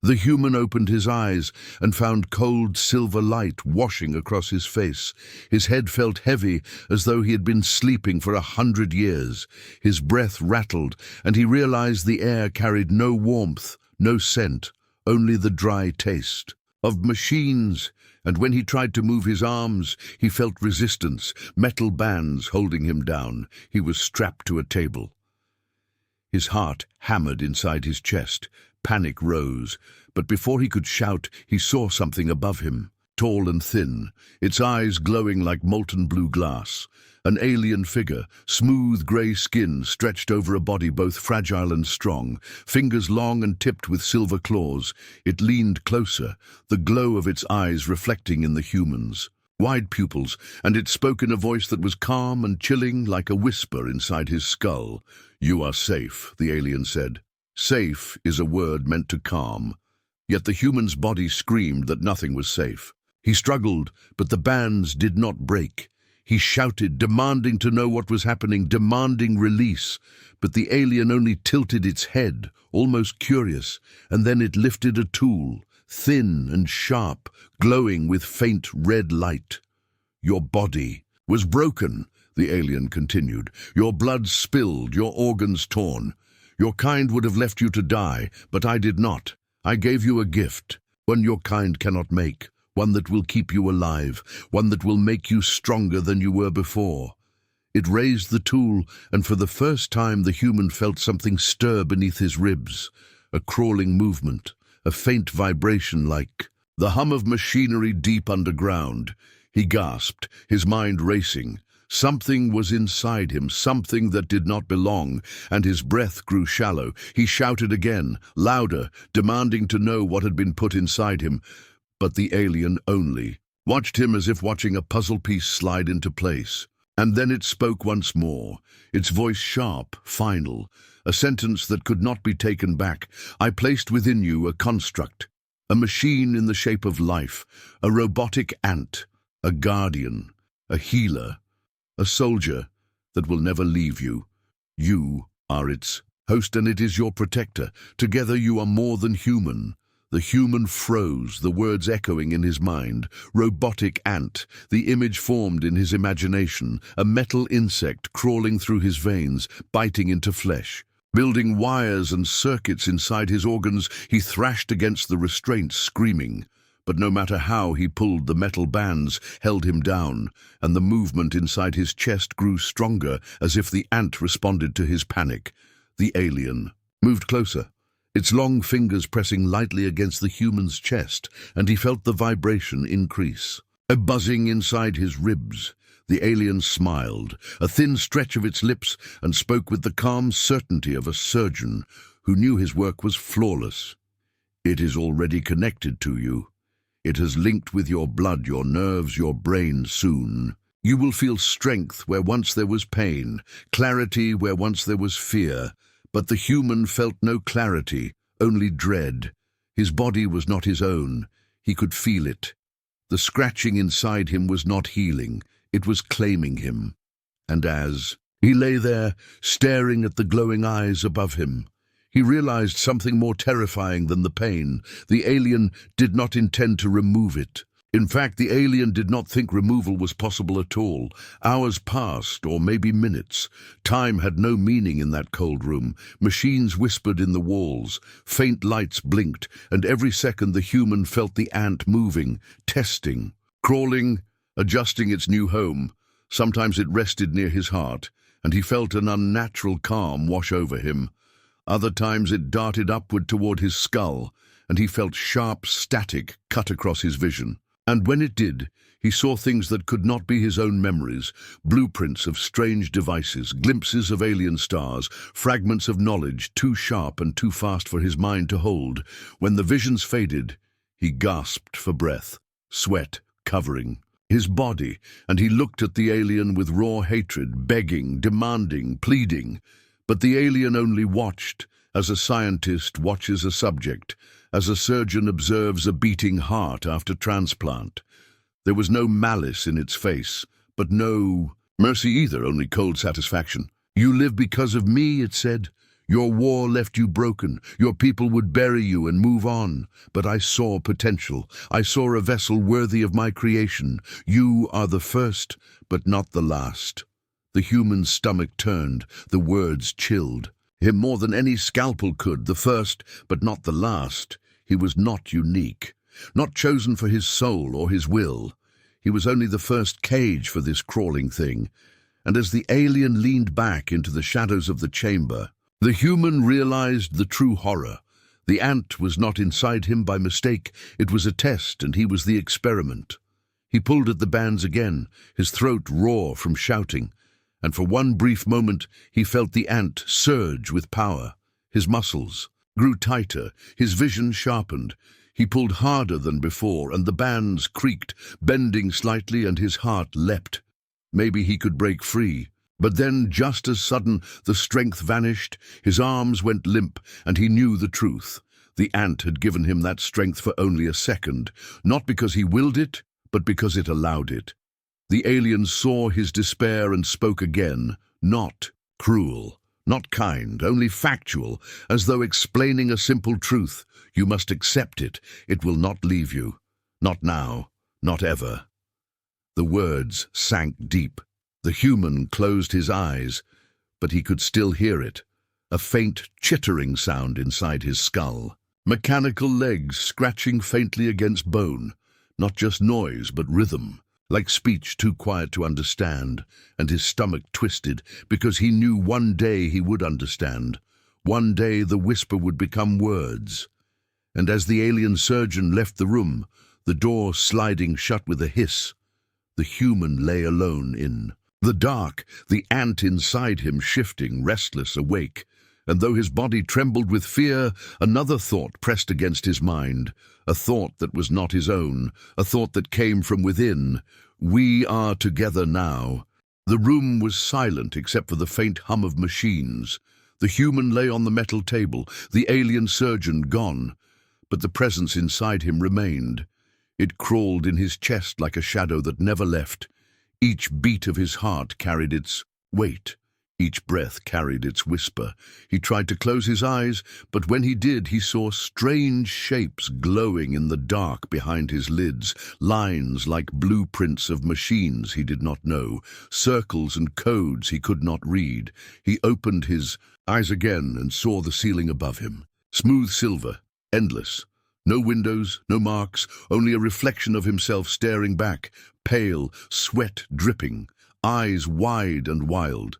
The human opened his eyes and found cold silver light washing across his face. His head felt heavy, as though he had been sleeping for 100 years. His breath rattled, and he realized the air carried no warmth, no scent, only the dry taste of machines. And when he tried to move his arms, he felt resistance, metal bands holding him down. He was strapped to a table. His heart hammered inside his chest. Panic rose, but before he could shout, he saw something above him, tall and thin, its eyes glowing like molten blue glass. An alien figure, smooth grey skin stretched over a body both fragile and strong, fingers long and tipped with silver claws. It leaned closer, the glow of its eyes reflecting in the human's. Wide pupils, and it spoke in a voice that was calm and chilling like a whisper inside his skull. "You are safe," the alien said. Safe is a word meant to calm, yet the human's body screamed that nothing was safe. He struggled, but the bands did not break. He shouted, demanding to know what was happening, demanding release. But the alien only tilted its head, almost curious, and then it lifted a tool, thin and sharp, glowing with faint red light. "Your body was broken," the alien continued. "Your blood spilled, your organs torn. Your kind would have left you to die, but I did not. I gave you a gift, one your kind cannot make, one that will keep you alive, one that will make you stronger than you were before." It raised the tool, and for the first time the human felt something stir beneath his ribs, a crawling movement, a faint vibration like the hum of machinery deep underground. He gasped, his mind racing. Something was inside him, something that did not belong, and his breath grew shallow. He shouted again, louder, demanding to know what had been put inside him. But the alien only watched him as if watching a puzzle piece slide into place. And then it spoke once more, its voice sharp, final, a sentence that could not be taken back. "I placed within you a construct, a machine in the shape of life, a robotic ant, a guardian, a healer, a soldier that will never leave you. You are its host, and it is your protector. Together you are more than human." The human froze, the words echoing in his mind. Robotic ant, the image formed in his imagination, a metal insect crawling through his veins, biting into flesh. Building wires and circuits inside his organs, he thrashed against the restraints, screaming. But no matter how he pulled, the metal bands held him down, and the movement inside his chest grew stronger, as if the ant responded to his panic. The alien moved closer, its long fingers pressing lightly against the human's chest, and he felt the vibration increase. A buzzing inside his ribs. The alien smiled, a thin stretch of its lips, and spoke with the calm certainty of a surgeon who knew his work was flawless. "It is already connected to you. It has linked with your blood, your nerves, your brain soon. You will feel strength where once there was pain, clarity where once there was fear." But the human felt no clarity, only dread. His body was not his own. He could feel it. The scratching inside him was not healing. It was claiming him. And as he lay there, staring at the glowing eyes above him, he realized something more terrifying than the pain. The alien did not intend to remove it. In fact, the alien did not think removal was possible at all. Hours passed, or maybe minutes. Time had no meaning in that cold room. Machines whispered in the walls. Faint lights blinked, and every second the human felt the ant moving, testing, crawling, adjusting its new home. Sometimes it rested near his heart, and he felt an unnatural calm wash over him. Other times it darted upward toward his skull, and he felt sharp static cut across his vision. And when it did, he saw things that could not be his own memories, blueprints of strange devices, glimpses of alien stars, fragments of knowledge too sharp and too fast for his mind to hold. When the visions faded, he gasped for breath, sweat covering his body, and he looked at the alien with raw hatred, begging, demanding, pleading. But the alien only watched, as a scientist watches a subject, as a surgeon observes a beating heart after transplant. There was no malice in its face, but no mercy either, only cold satisfaction. "You live because of me," it said. Your war left you broken. Your people would bury you and move on. But I saw potential. I saw a vessel worthy of my creation. You are the first, but not the last." The human's stomach turned, the words chilled. Him more than any scalpel could, the first, but not the last. He was not unique, not chosen for his soul or his will. He was only the first cage for this crawling thing. And as the alien leaned back into the shadows of the chamber, the human realized the true horror. The ant was not inside him by mistake. It was a test, and he was the experiment. He pulled at the bands again, his throat raw from shouting, and for one brief moment he felt the ant surge with power. His muscles grew tighter, his vision sharpened. He pulled harder than before, and the bands creaked, bending slightly, and his heart leapt. Maybe he could break free. But then, just as sudden, the strength vanished, his arms went limp, and he knew the truth. The ant had given him that strength for only a second, not because he willed it, but because it allowed it. The alien saw his despair and spoke again, not cruel, not kind, only factual, as though explaining a simple truth. You must accept it. It will not leave you. Not now, not ever. The words sank deep. The human closed his eyes, but he could still hear it, a faint chittering sound inside his skull. Mechanical legs scratching faintly against bone, not just noise but rhythm, like speech too quiet to understand, and his stomach twisted because he knew one day he would understand. One day the whisper would become words. And as the alien surgeon left the room, the door sliding shut with a hiss, the human lay alone in the dark, the ant inside him shifting, restless, awake. And though his body trembled with fear, another thought pressed against his mind, a thought that was not his own, a thought that came from within. We are together now. The room was silent except for the faint hum of machines. The human lay on the metal table, the alien surgeon gone. But the presence inside him remained. It crawled in his chest like a shadow that never left. Each beat of his heart carried its weight. Each breath carried its whisper. He tried to close his eyes, but when he did, he saw strange shapes glowing in the dark behind his lids, lines like blueprints of machines he did not know, circles and codes he could not read. He opened his eyes again and saw the ceiling above him. Smooth silver, endless. No windows, no marks, only a reflection of himself staring back, pale, sweat dripping, eyes wide and wild.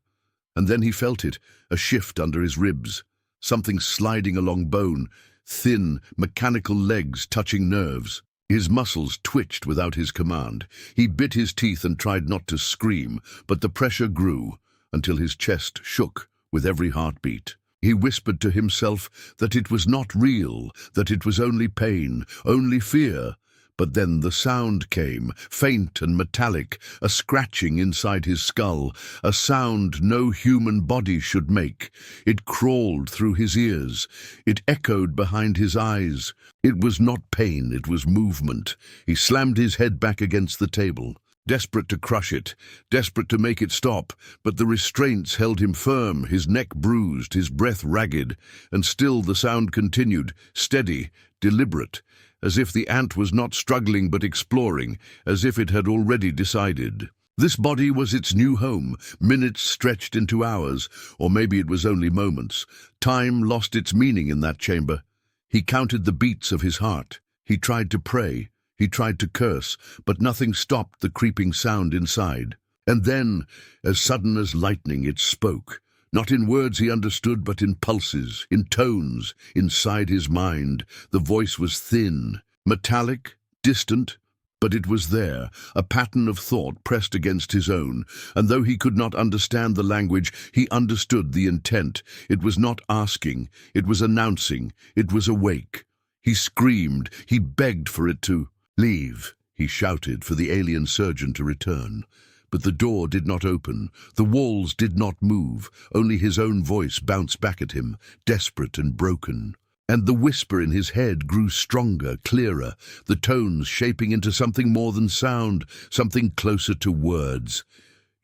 And then he felt it, a shift under his ribs, something sliding along bone, thin, mechanical legs touching nerves. His muscles twitched without his command. He bit his teeth and tried not to scream, but the pressure grew until his chest shook with every heartbeat. He whispered to himself that it was not real, that it was only pain, only fear. But then the sound came, faint and metallic, a scratching inside his skull, a sound no human body should make. It crawled through his ears. It echoed behind his eyes. It was not pain, it was movement. He slammed his head back against the table, desperate to crush it, desperate to make it stop, but the restraints held him firm, his neck bruised, his breath ragged, and still the sound continued, steady, deliberate, as if the ant was not struggling but exploring, as if it had already decided. This body was its new home, minutes stretched into hours, or maybe it was only moments. Time lost its meaning in that chamber. He counted the beats of his heart. He tried to pray. He tried to curse, but nothing stopped the creeping sound inside. And then, as sudden as lightning, it spoke. Not in words he understood, but in pulses, in tones, inside his mind. The voice was thin, metallic, distant, but it was there, a pattern of thought pressed against his own. And though he could not understand the language, he understood the intent. It was not asking, it was announcing, it was awake. He screamed, he begged for it to leave. He shouted for the alien surgeon to return. But the door did not open, the walls did not move, only his own voice bounced back at him, desperate and broken. And the whisper in his head grew stronger, clearer, the tones shaping into something more than sound, something closer to words.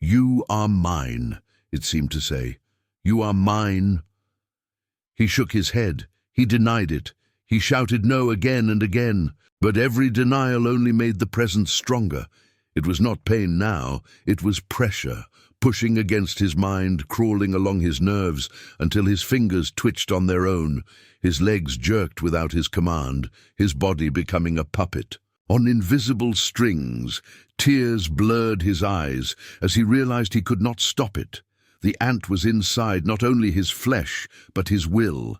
"You are mine," it seemed to say. "You are mine." He shook his head. He denied it. He shouted no again and again, but every denial only made the presence stronger. It was not pain now, it was pressure, pushing against his mind, crawling along his nerves until his fingers twitched on their own, his legs jerked without his command, his body becoming a puppet. On invisible strings, tears blurred his eyes as he realized he could not stop it. The ant was inside not only his flesh, but his will.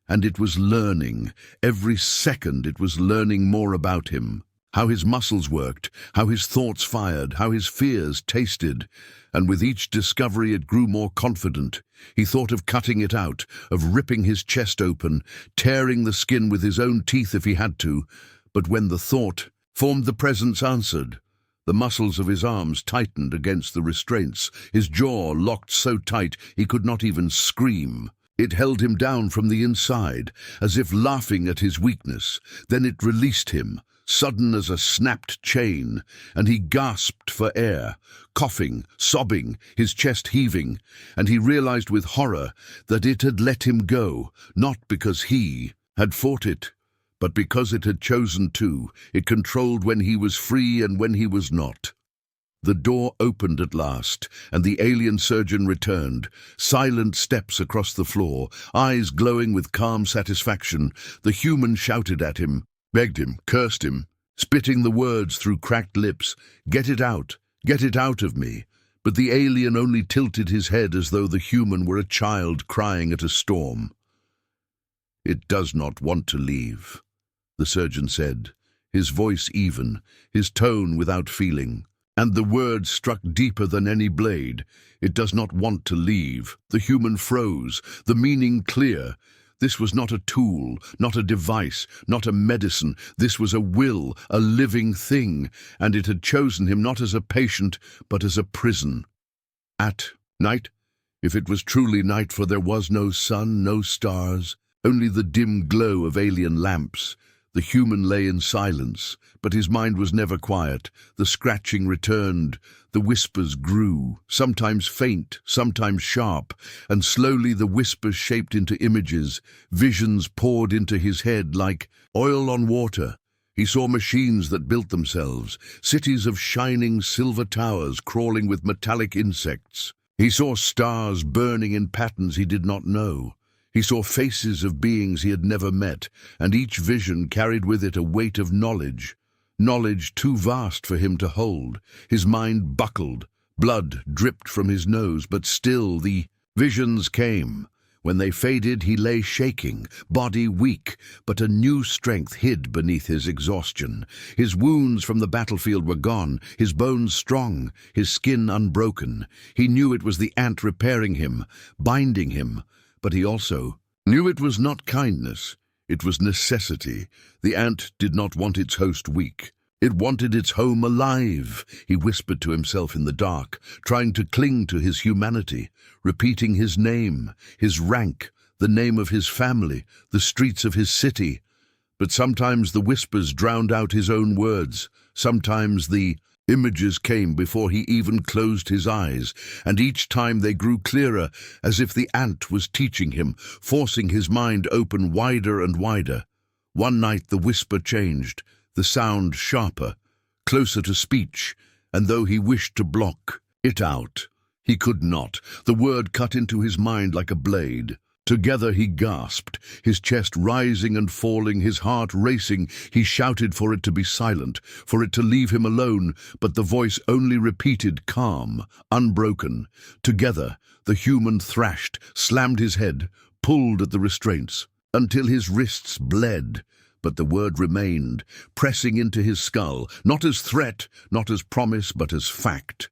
And it was learning. Every second it was learning more about him. How his muscles worked, how his thoughts fired, how his fears tasted. And with each discovery it grew more confident. He thought of cutting it out, of ripping his chest open, tearing the skin with his own teeth if he had to. But when the thought formed, the presence answered. The muscles of his arms tightened against the restraints, his jaw locked so tight he could not even scream. It held him down from the inside, as if laughing at his weakness. Then it released him, sudden as a snapped chain, and he gasped for air, coughing, sobbing, his chest heaving, and he realized with horror that it had let him go, not because he had fought it, but because it had chosen to. It controlled when he was free and when he was not. The door opened at last, and the alien surgeon returned. Silent steps across the floor, eyes glowing with calm satisfaction. The human shouted at him, begged him, cursed him, spitting the words through cracked lips. Get it out of me. But the alien only tilted his head as though the human were a child crying at a storm. It does not want to leave, the surgeon said, his voice even, his tone without feeling. And the words struck deeper than any blade. It does not want to leave. The human froze, the meaning clear. This was not a tool, not a device, not a medicine. This was a will, a living thing, and it had chosen him not as a patient, but as a prison. At night, if it was truly night, for there was no sun, no stars, only the dim glow of alien lamps, the human lay in silence, but his mind was never quiet. The scratching returned, the whispers grew, sometimes faint, sometimes sharp, and slowly the whispers shaped into images. Visions poured into his head like oil on water. He saw machines that built themselves, cities of shining silver towers crawling with metallic insects. He saw stars burning in patterns he did not know. He saw faces of beings he had never met, and each vision carried with it a weight of knowledge too vast for him to hold. His mind buckled, blood dripped from his nose, but still the visions came. When they faded, he lay shaking, body weak, but a new strength hid beneath his exhaustion. His wounds from the battlefield were gone, his bones strong, his skin unbroken. He knew it was the ant repairing him, binding him, but he also knew it was not kindness, it was necessity. The ant did not want its host weak. It wanted its home alive, he whispered to himself in the dark, trying to cling to his humanity, repeating his name, his rank, the name of his family, the streets of his city. But sometimes the whispers drowned out his own words. Sometimes the images came before he even closed his eyes, and each time they grew clearer, as if the ant was teaching him, forcing his mind open wider and wider. One night the whisper changed, the sound sharper, closer to speech, and though he wished to block it out, he could not. The word cut into his mind like a blade. Together he gasped, his chest rising and falling, his heart racing. He shouted for it to be silent, for it to leave him alone, but the voice only repeated, calm, unbroken. Together, the human thrashed, slammed his head, pulled at the restraints, until his wrists bled. But the word remained, pressing into his skull, not as threat, not as promise, but as fact.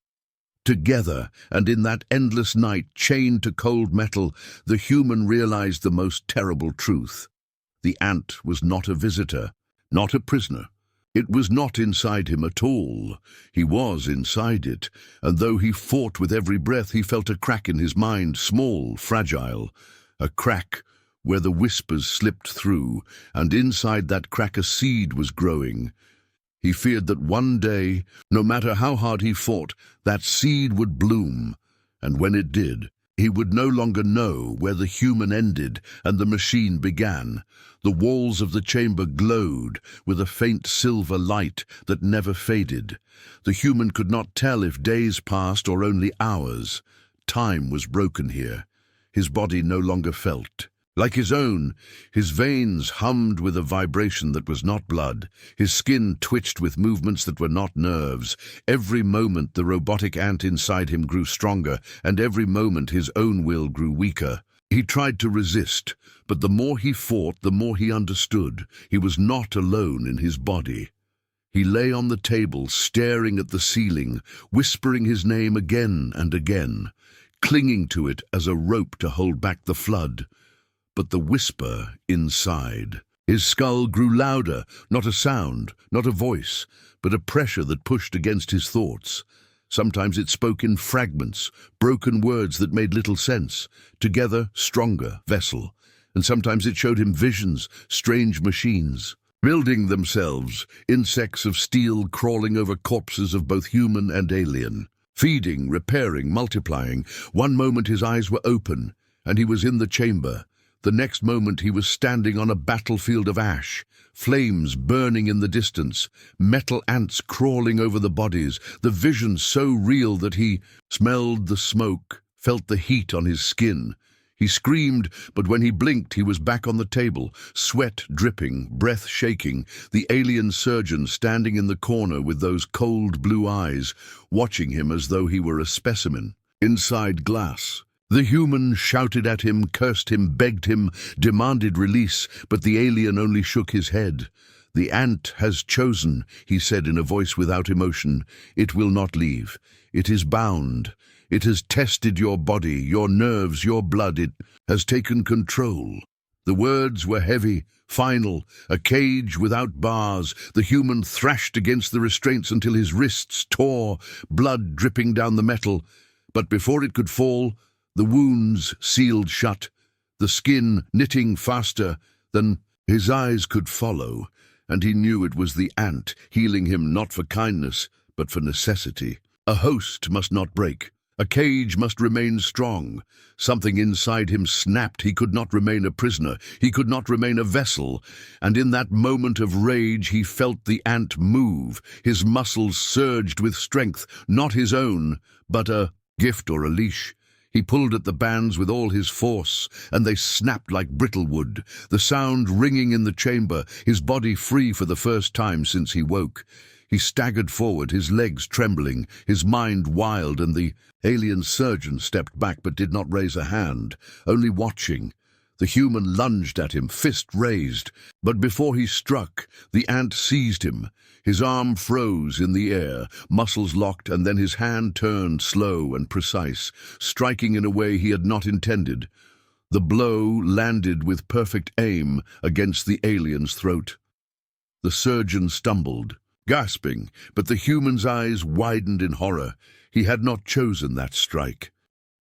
Together, and in that endless night, chained to cold metal, the human realized the most terrible truth. The ant was not a visitor, not a prisoner. It was not inside him at all. He was inside it, and though he fought with every breath, he felt a crack in his mind, small, fragile, a crack where the whispers slipped through, and inside that crack a seed was growing. He feared that one day, no matter how hard he fought, that seed would bloom, and when it did, He would no longer know where the human ended and the machine began. The walls of the chamber glowed with a faint silver light that never faded. The human could not tell if days passed or only hours. Time was broken here. His body no longer felt. Like his own, his veins hummed with a vibration that was not blood. His skin twitched with movements that were not nerves. Every moment the robotic ant inside him grew stronger, and every moment his own will grew weaker. He tried to resist, but the more he fought, the more he understood. He was not alone in his body. He lay on the table, staring at the ceiling, whispering his name again and again, clinging to it as a rope to hold back the flood. But the whisper inside. His skull grew louder, not a sound, not a voice, but a pressure that pushed against his thoughts. Sometimes it spoke in fragments, broken words that made little sense, together stronger vessel. And sometimes it showed him visions, strange machines, building themselves, insects of steel crawling over corpses of both human and alien, feeding, repairing, multiplying. One moment his eyes were open, and he was in the chamber. The next moment he was standing on a battlefield of ash, flames burning in the distance, metal ants crawling over the bodies, the vision so real that he smelled the smoke, felt the heat on his skin. He screamed, but when he blinked he was back on the table, sweat dripping, breath shaking, the alien surgeon standing in the corner with those cold blue eyes, watching him as though he were a specimen. Inside glass. The human shouted at him, cursed him, begged him, demanded release, but the alien only shook his head. "The ant has chosen," he said in a voice without emotion. "It will not leave. It is bound. It has tested your body, your nerves, your blood. It has taken control." The words were heavy, final, a cage without bars. The human thrashed against the restraints until his wrists tore, blood dripping down the metal. But before it could fall, the wounds sealed shut, the skin knitting faster than his eyes could follow, and he knew it was the ant healing him not for kindness, but for necessity. A host must not break. A cage must remain strong. Something inside him snapped. He could not remain a prisoner. He could not remain a vessel. And in that moment of rage he felt the ant move. His muscles surged with strength, not his own, but a gift or a leash. He pulled at the bands with all his force, and they snapped like brittle wood, the sound ringing in the chamber, his body free for the first time since he woke. He staggered forward, his legs trembling, his mind wild, and the alien surgeon stepped back but did not raise a hand, only watching. The human lunged at him, fist raised, but before he struck, the ant seized him. His arm froze in the air, muscles locked, and then his hand turned slow and precise, striking in a way he had not intended. The blow landed with perfect aim against the alien's throat. The surgeon stumbled, gasping, but the human's eyes widened in horror. He had not chosen that strike.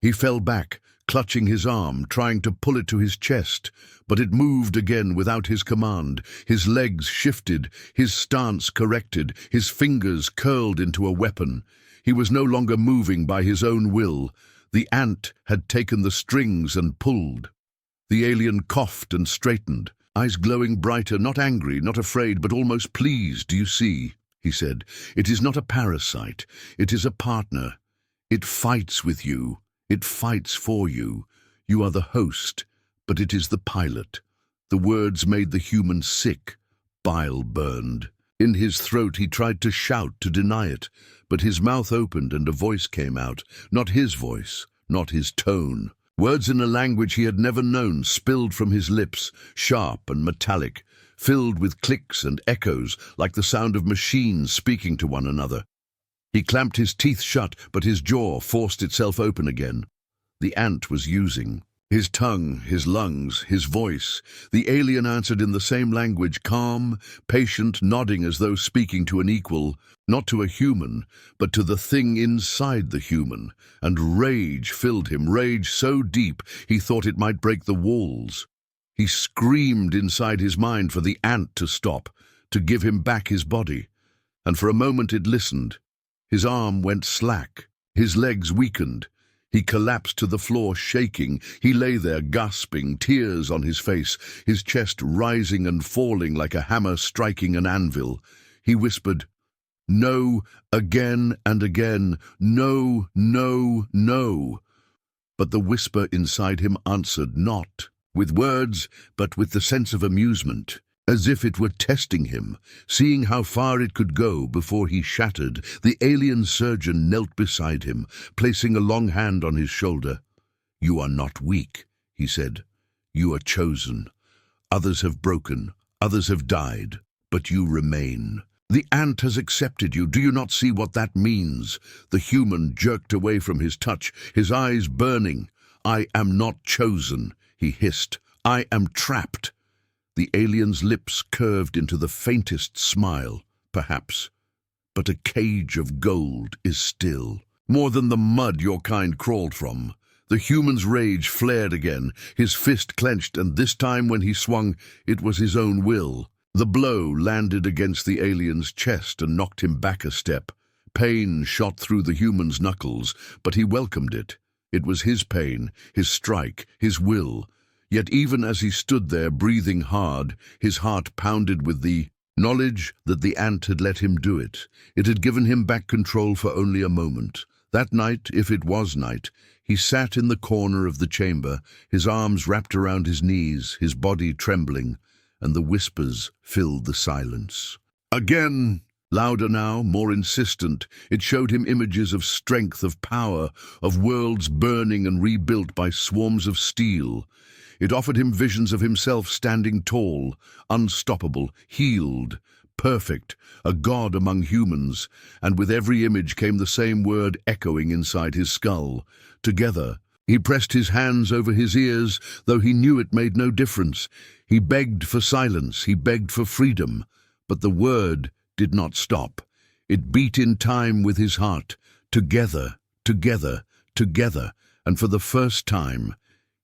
He fell back, clutching his arm, trying to pull it to his chest, but it moved again without his command. His legs shifted, his stance corrected, his fingers curled into a weapon. He was no longer moving by his own will. The ant had taken the strings and pulled. The alien coughed and straightened, eyes glowing brighter, not angry, not afraid, but almost pleased. "Do you see?" he said. "It is not a parasite. It is a partner. It fights with you. It fights for you. You are the host, but it is the pilot." The words made the human sick. Bile burned. In his throat he tried to shout, to deny it, but his mouth opened and a voice came out. Not his voice, not his tone. Words in a language he had never known spilled from his lips, sharp and metallic, filled with clicks and echoes, like the sound of machines speaking to one another. He clamped his teeth shut, but his jaw forced itself open again. The ant was using his tongue, his lungs, his voice. The alien answered in the same language, calm, patient, nodding as though speaking to an equal, not to a human, but to the thing inside the human. And rage filled him, rage so deep he thought it might break the walls. He screamed inside his mind for the ant to stop, to give him back his body. And for a moment it listened. His arm went slack, his legs weakened. He collapsed to the floor, shaking. He lay there, gasping, tears on his face, his chest rising and falling like a hammer striking an anvil. He whispered, "No," again and again. "No, no, no." But the whisper inside him answered not with words, but with the sense of amusement, as if it were testing him, seeing how far it could go before he shattered. The alien surgeon knelt beside him, placing a long hand on his shoulder. "You are not weak," he said. "You are chosen. Others have broken, others have died, but you remain. The ant has accepted you. Do you not see what that means?" The human jerked away from his touch, his eyes burning. "I am not chosen," he hissed. "I am trapped." The alien's lips curved into the faintest smile, perhaps. "But a cage of gold is still more than the mud your kind crawled from." The human's rage flared again, his fist clenched, and this time when he swung, it was his own will. The blow landed against the alien's chest and knocked him back a step. Pain shot through the human's knuckles, but he welcomed it. It was his pain, his strike, his will. Yet even as he stood there, breathing hard, his heart pounded with the knowledge that the ant had let him do it. It had given him back control for only a moment. That night, if it was night, he sat in the corner of the chamber, his arms wrapped around his knees, his body trembling, and the whispers filled the silence. Again, louder now, more insistent, it showed him images of strength, of power, of worlds burning and rebuilt by swarms of steel. It offered him visions of himself standing tall, unstoppable, healed, perfect, a god among humans, and with every image came the same word echoing inside his skull: together. He pressed his hands over his ears, though he knew it made no difference. He begged for silence, he begged for freedom, but the word did not stop. It beat in time with his heart. Together, together, together, and for the first time,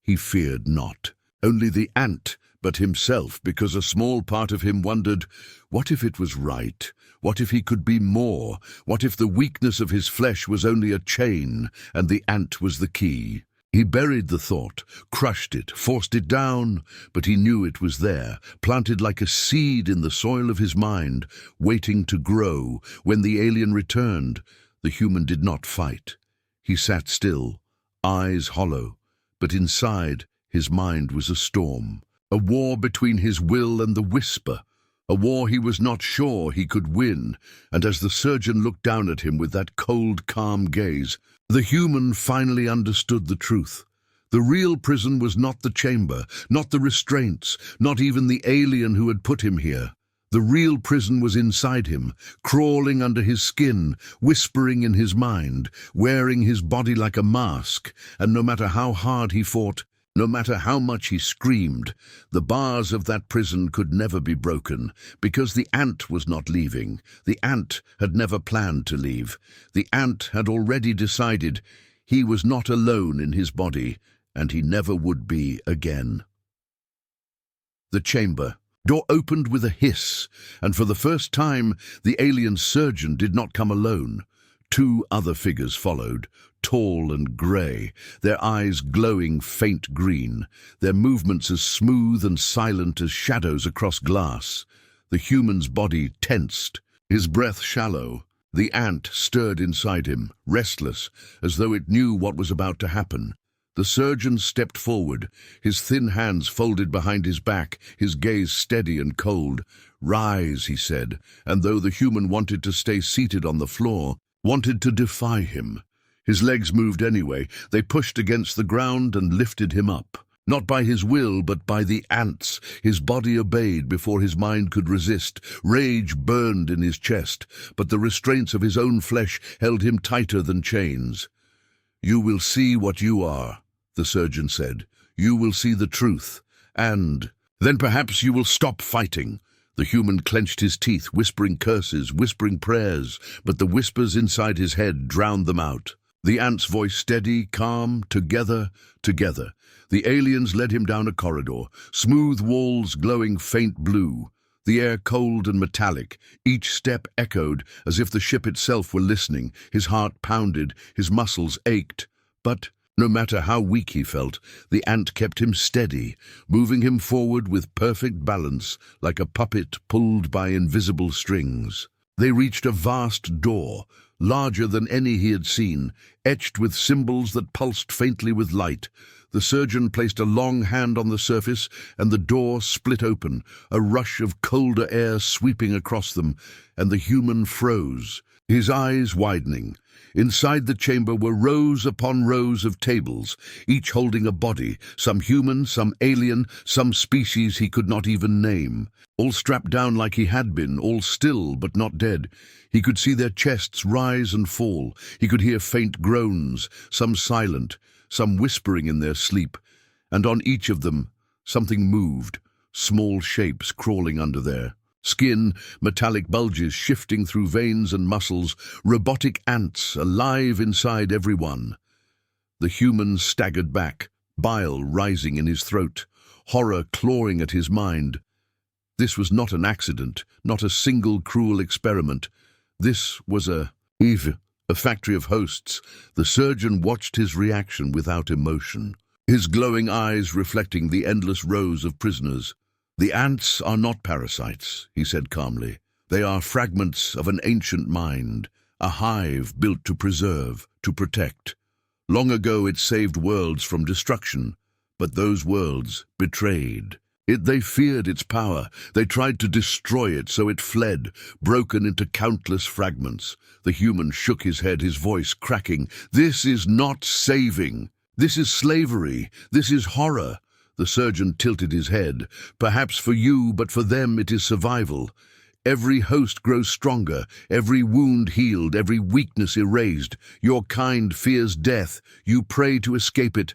he feared not only the ant, but himself, because a small part of him wondered, what if it was right? What if he could be more? What if the weakness of his flesh was only a chain, and the ant was the key? He buried the thought, crushed it, forced it down, but he knew it was there, planted like a seed in the soil of his mind, waiting to grow. When the alien returned, the human did not fight. He sat still, eyes hollow, but inside his mind was a storm, a war between his will and the whisper, a war he was not sure he could win. And as the surgeon looked down at him with that cold, calm gaze, the human finally understood the truth. The real prison was not the chamber, not the restraints, not even the alien who had put him here. The real prison was inside him, crawling under his skin, whispering in his mind, wearing his body like a mask, and no matter how hard he fought, no matter how much he screamed, the bars of that prison could never be broken, because the ant was not leaving. The ant had never planned to leave. The ant had already decided he was not alone in his body, and he never would be again. The chamber door opened with a hiss, and for the first time, the alien surgeon did not come alone. Two other figures followed, tall and grey, their eyes glowing faint green, their movements as smooth and silent as shadows across glass. The human's body tensed, his breath shallow. The ant stirred inside him, restless, as though it knew what was about to happen. The surgeon stepped forward, his thin hands folded behind his back, his gaze steady and cold. "Rise," he said, and though the human wanted to stay seated on the floor, wanted to defy him. His legs moved anyway. They pushed against the ground and lifted him up. Not by his will, but by the ant's. His body obeyed before his mind could resist. Rage burned in his chest, but the restraints of his own flesh held him tighter than chains. "You will see what you are," the surgeon said. "You will see the truth, and then perhaps you will stop fighting." The human clenched his teeth, whispering curses, whispering prayers, but the whispers inside his head drowned them out. The ant's voice steady, calm, together, together. The aliens led him down a corridor, smooth walls glowing faint blue, the air cold and metallic. Each step echoed as if the ship itself were listening. His heart pounded, his muscles ached. But No matter how weak he felt, the ant kept him steady, moving him forward with perfect balance, like a puppet pulled by invisible strings. They reached a vast door, larger than any he had seen, etched with symbols that pulsed faintly with light. The surgeon placed a long hand on the surface, and the door split open, a rush of colder air sweeping across them, and the human froze, his eyes widening. Inside the chamber were rows upon rows of tables, each holding a body, some human, some alien, some species he could not even name. All strapped down like he had been, all still but not dead. He could see their chests rise and fall. He could hear faint groans, some silent, some whispering in their sleep. And on each of them, something moved, small shapes crawling under there. Skin, metallic bulges shifting through veins and muscles, robotic ants alive inside every one. The human staggered back, bile rising in his throat, horror clawing at his mind. This was not an accident, not a single cruel experiment. This was a factory of hosts. The surgeon watched his reaction without emotion, his glowing eyes reflecting the endless rows of prisoners. "The ants are not parasites," he said calmly. "They are fragments of an ancient mind, a hive built to preserve, to protect. Long ago it saved worlds from destruction, but those worlds betrayed it. They feared its power. They tried to destroy it, so it fled, broken into countless fragments." The human shook his head, his voice cracking. "This is not saving. This is slavery. This is horror." The surgeon tilted his head. "Perhaps for you, but for them it is survival. Every host grows stronger, every wound healed, every weakness erased. Your kind fears death. You pray to escape it.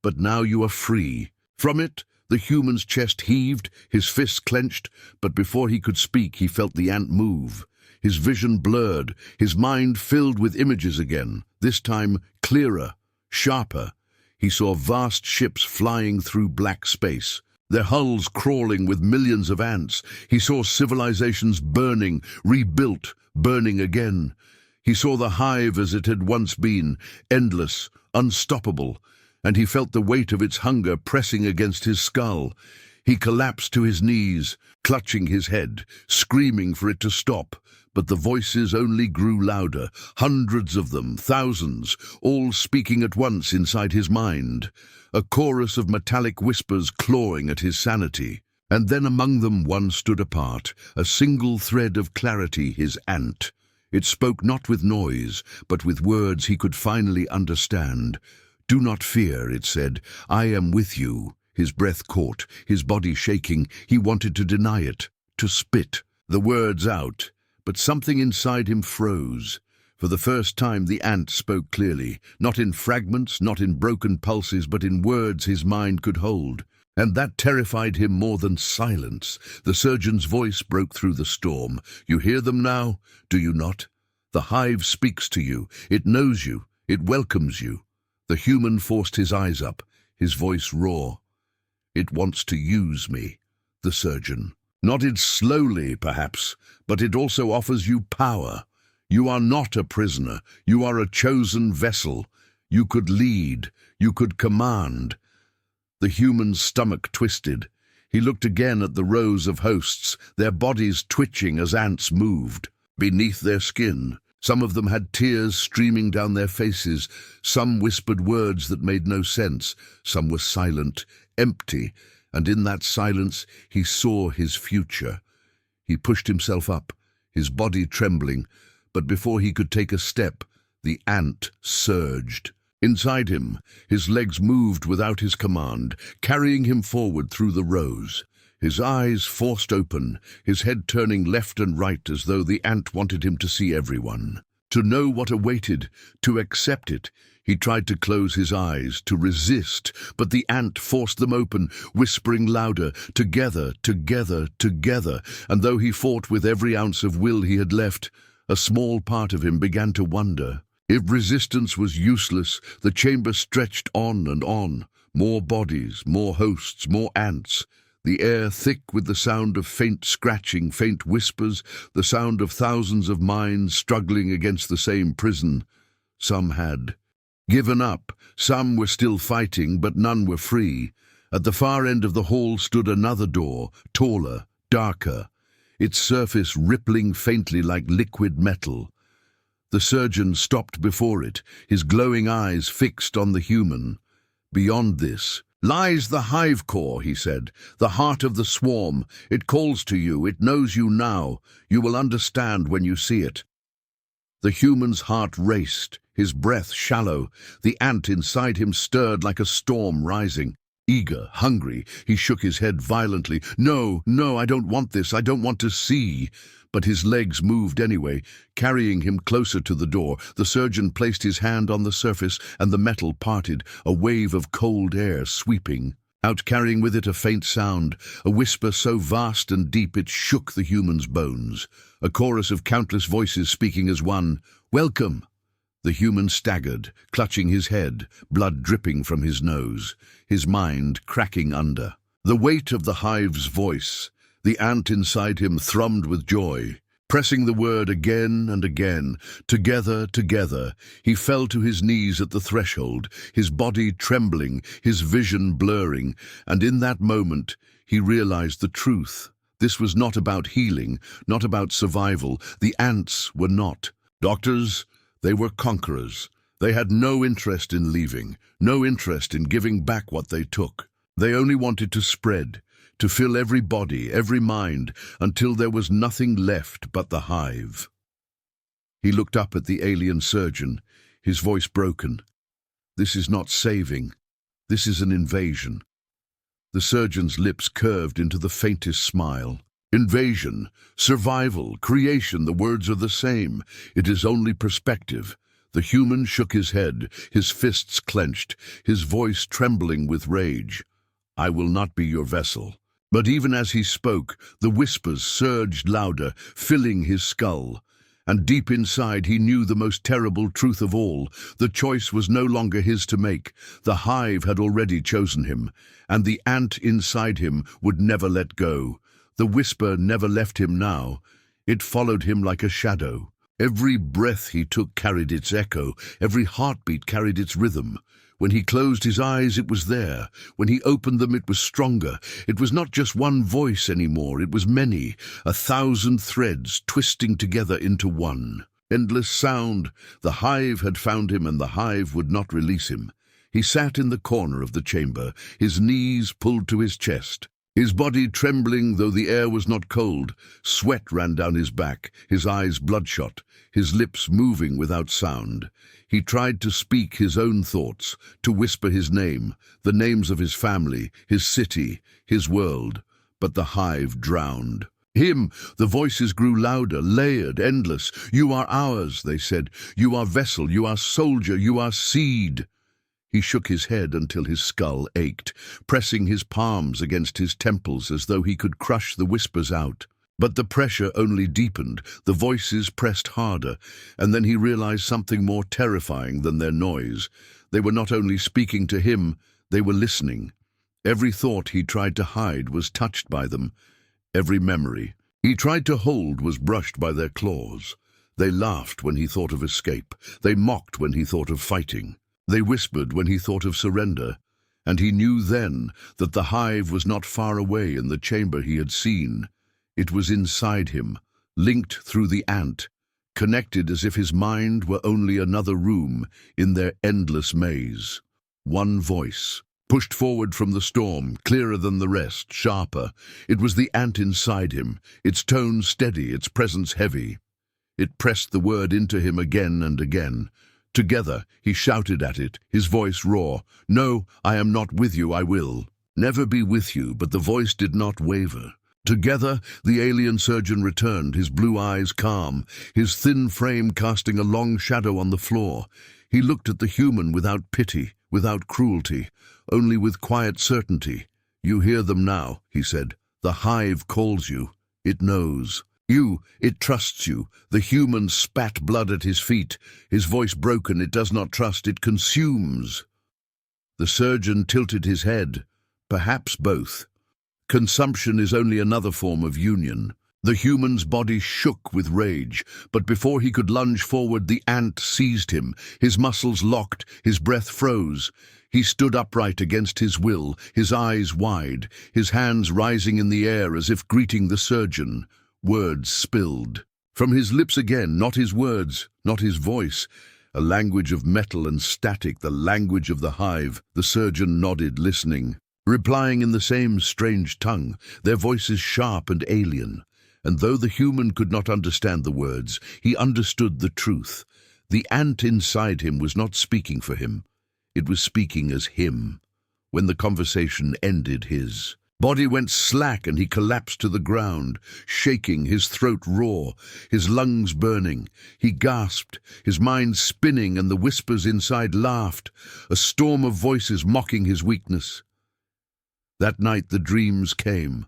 But now you are free. From it, the human's chest heaved, his fists clenched, but before he could speak, he felt the ant move. His vision blurred, his mind filled with images again, this time clearer, sharper. He saw vast ships flying through black space, their hulls crawling with millions of ants. He saw civilizations burning, rebuilt, burning again. He saw the hive as it had once been, endless, unstoppable, and he felt the weight of its hunger pressing against his skull. He collapsed to his knees, clutching his head, screaming for it to stop. But the voices only grew louder, hundreds of them, thousands, all speaking at once inside his mind, a chorus of metallic whispers clawing at his sanity. And then among them one stood apart, a single thread of clarity, his ant. It spoke not with noise, but with words he could finally understand. "Do not fear," it said, "I am with you." His breath caught, his body shaking. He wanted to deny it, to spit the words out. But something inside him froze. For the first time the ant spoke clearly, not in fragments, not in broken pulses, but in words his mind could hold. And that terrified him more than silence. The surgeon's voice broke through the storm. "You hear them now, do you not? The hive speaks to you. It knows you. It welcomes you." The human forced his eyes up, his voice raw. "It wants to use me," the surgeon nodded slowly, perhaps, "but it also offers you power. You are not a prisoner. You are a chosen vessel. You could lead. You could command." The human's stomach twisted. He looked again at the rows of hosts, their bodies twitching as ants moved. Beneath their skin, some of them had tears streaming down their faces. Some whispered words that made no sense. Some were silent, empty. And in that silence he saw his future. He pushed himself up, his body trembling, but before he could take a step, the ant surged. Inside him, his legs moved without his command, carrying him forward through the rows. His eyes forced open, his head turning left and right as though the ant wanted him to see everyone, to know what awaited, to accept it. He tried to close his eyes, to resist, but the ant forced them open, whispering louder, "Together, together, together." And though he fought with every ounce of will he had left, a small part of him began to wonder. If resistance was useless, the chamber stretched on and on. More bodies, more hosts, more ants. The air thick with the sound of faint scratching, faint whispers, the sound of thousands of minds struggling against the same prison. Some had Given up, some were still fighting, but none were free. At the far end of the hall stood another door, taller, darker, its surface rippling faintly like liquid metal. The surgeon stopped before it, his glowing eyes fixed on the human. Beyond this lies the hive core, he said, the heart of the swarm. It calls to you, it knows you now. You will understand when you see it. The human's heart raced, his breath shallow. The ant inside him stirred like a storm rising. Eager, hungry, he shook his head violently. No, no, I don't want this, I don't want to see. But his legs moved anyway, carrying him closer to the door. The surgeon placed his hand on the surface, and the metal parted, a wave of cold air sweeping out, carrying with it a faint sound, a whisper so vast and deep it shook the human's bones. A chorus of countless voices speaking as one. Welcome! The human staggered, clutching his head, blood dripping from his nose, his mind cracking under. The weight of the hive's voice, the ant inside him thrummed with joy. Pressing the word again and again, together, together, he fell to his knees at the threshold, his body trembling, his vision blurring, and in that moment he realized the truth. This was not about healing, not about survival. The ants were not doctors. They were conquerors. They had no interest in leaving, no interest in giving back what they took. They only wanted to spread, to fill every body, every mind, until there was nothing left but the hive. He looked up at the alien surgeon, his voice broken. This is not saving. This is an invasion. The surgeon's lips curved into the faintest smile. Invasion, survival, creation, the words are the same. It is only perspective. The human shook his head, his fists clenched, his voice trembling with rage. I will not be your vessel. But even as he spoke, the whispers surged louder, filling his skull. And deep inside he knew the most terrible truth of all. The choice was no longer his to make. The hive had already chosen him, and the ant inside him would never let go. The whisper never left him now. It followed him like a shadow. Every breath he took carried its echo. Every heartbeat carried its rhythm. When he closed his eyes, it was there. When he opened them, it was stronger. It was not just one voice anymore. It was many, 1,000 threads twisting together into one. Endless sound. The hive had found him, and the hive would not release him. He sat in the corner of the chamber, his knees pulled to his chest. His body trembling, though the air was not cold. Sweat ran down his back, his eyes bloodshot, his lips moving without sound. He tried to speak his own thoughts, to whisper his name, the names of his family, his city, his world. But the hive drowned. Him, the voices grew louder, layered, endless. You are ours, they said. You are vessel, you are soldier, you are seed. He shook his head until his skull ached, pressing his palms against his temples as though he could crush the whispers out. But the pressure only deepened, the voices pressed harder, and then he realized something more terrifying than their noise. They were not only speaking to him, they were listening. Every thought he tried to hide was touched by them. Every memory he tried to hold was brushed by their claws. They laughed when he thought of escape. They mocked when he thought of fighting. They whispered when he thought of surrender, and he knew then that the hive was not far away in the chamber he had seen. It was inside him, linked through the ant, connected as if his mind were only another room in their endless maze. One voice, pushed forward from the storm, clearer than the rest, sharper. It was the ant inside him, its tone steady, its presence heavy. It pressed the word into him again and again. Together, he shouted at it, his voice raw. No, I am not with you, I will never be with you, but the voice did not waver. Together, the alien surgeon returned, his blue eyes calm, his thin frame casting a long shadow on the floor. He looked at the human without pity, without cruelty, only with quiet certainty. You hear them now, he said. The hive calls you. It knows. It trusts you. The human spat blood at his feet, his voice broken. It does not trust, it consumes. The surgeon tilted his head. Perhaps both. Consumption is only another form of union. The human's body shook with rage, but before he could lunge forward, the ant seized him. His muscles locked, his breath froze. He stood upright against his will, his eyes wide, his hands rising in the air as if greeting the surgeon. Words spilled. From his lips again, not his words, not his voice. A language of metal and static, the language of the hive. The surgeon nodded, listening, replying in the same strange tongue, their voices sharp and alien. And though the human could not understand the words, he understood the truth. The ant inside him was not speaking for him. It was speaking as him. When the conversation ended, his body went slack and he collapsed to the ground, shaking, his throat raw, his lungs burning. He gasped, his mind spinning, and the whispers inside laughed, a storm of voices mocking his weakness. That night the dreams came,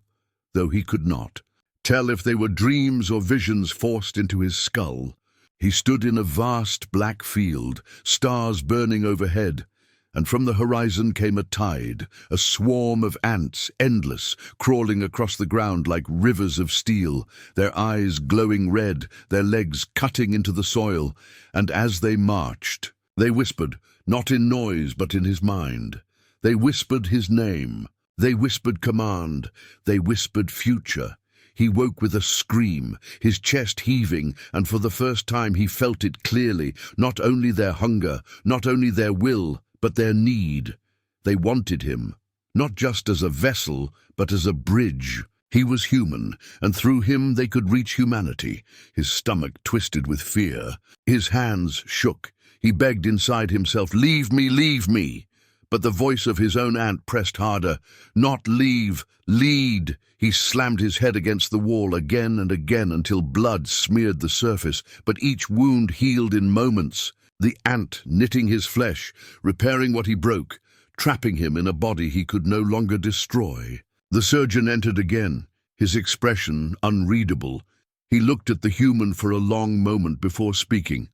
though he could not tell if they were dreams or visions forced into his skull. He stood in a vast black field, stars burning overhead, and from the horizon came a tide, a swarm of ants, endless, crawling across the ground like rivers of steel, their eyes glowing red, their legs cutting into the soil, and as they marched, they whispered, not in noise but in his mind. They whispered his name, they whispered command, they whispered future. He woke with a scream, his chest heaving, and for the first time he felt it clearly, not only their hunger, not only their will, but their need. They wanted him, not just as a vessel, but as a bridge. He was human, and through him they could reach humanity. His stomach twisted with fear. His hands shook. He begged inside himself, "Leave me, leave me!" But the voice of his own ant pressed harder. "Not leave, lead!" He slammed his head against the wall again and again until blood smeared the surface, but each wound healed in moments. The ant knitting his flesh, repairing what he broke, trapping him in a body he could no longer destroy. The surgeon entered again, his expression unreadable. He looked at the human for a long moment before speaking.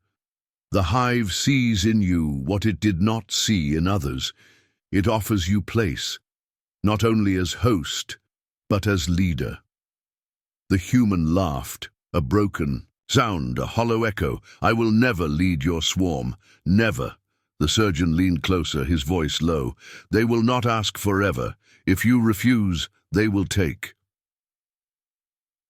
The hive sees in you what it did not see in others. It offers you place, not only as host, but as leader. The human laughed, a broken sound, a hollow echo. "I will never lead your swarm, never." The surgeon leaned closer, his voice low. "They will not ask forever. If you refuse, they will take."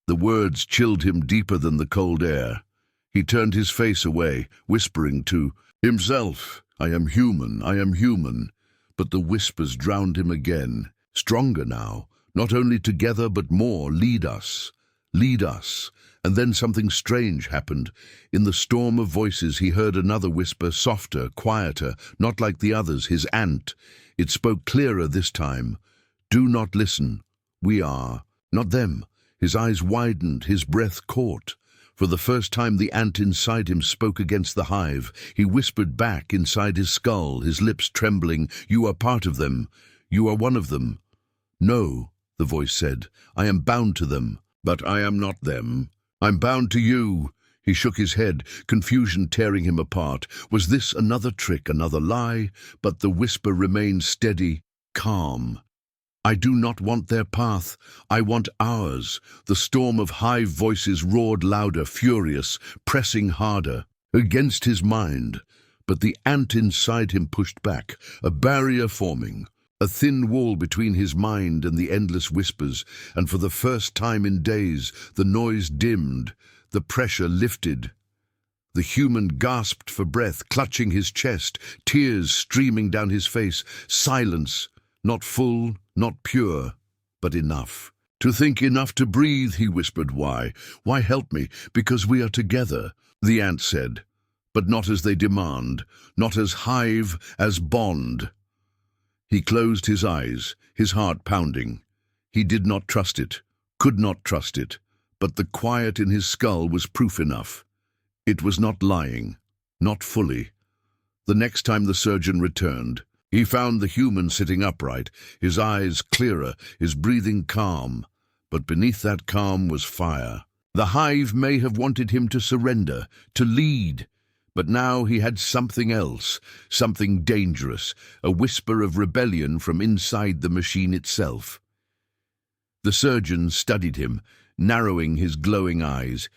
The words chilled him deeper than the cold air. He turned his face away, whispering to himself, "I am human, I am human." But the whispers drowned him again, stronger now, not only together but more. "Lead us, lead us." And then something strange happened. In the storm of voices he heard another whisper, softer, quieter, not like the others, his ant. It spoke clearer this time. "Do not listen. We are, not them." His eyes widened, his breath caught. For the first time the ant inside him spoke against the hive. He whispered back inside his skull, his lips trembling, "You are part of them. You are one of them." "No," the voice said, "I am bound to them, but I am not them. I'm bound to you." He shook his head, confusion tearing him apart. Was this another trick, another lie? But the whisper remained steady, calm. "I do not want their path. I want ours." The storm of hive voices roared louder, furious, pressing harder against his mind. But the ant inside him pushed back, a barrier forming, a thin wall between his mind and the endless whispers, and for the first time in days the noise dimmed, the pressure lifted. The human gasped for breath, clutching his chest, tears streaming down his face. Silence, not full, not pure, but enough. "To think, enough to breathe," he whispered. "Why? Why help me? Because we are together," the ant said. "But not as they demand, not as hive, as bond." He closed his eyes, his heart pounding. He did not trust it, could not trust it, but the quiet in his skull was proof enough. It was not lying, not fully. The next time the surgeon returned, he found the human sitting upright, his eyes clearer, his breathing calm. But beneath that calm was fire. The hive may have wanted him to surrender, to lead. But now he had something else, something dangerous, a whisper of rebellion from inside the machine itself. The surgeon studied him, narrowing his glowing eyes.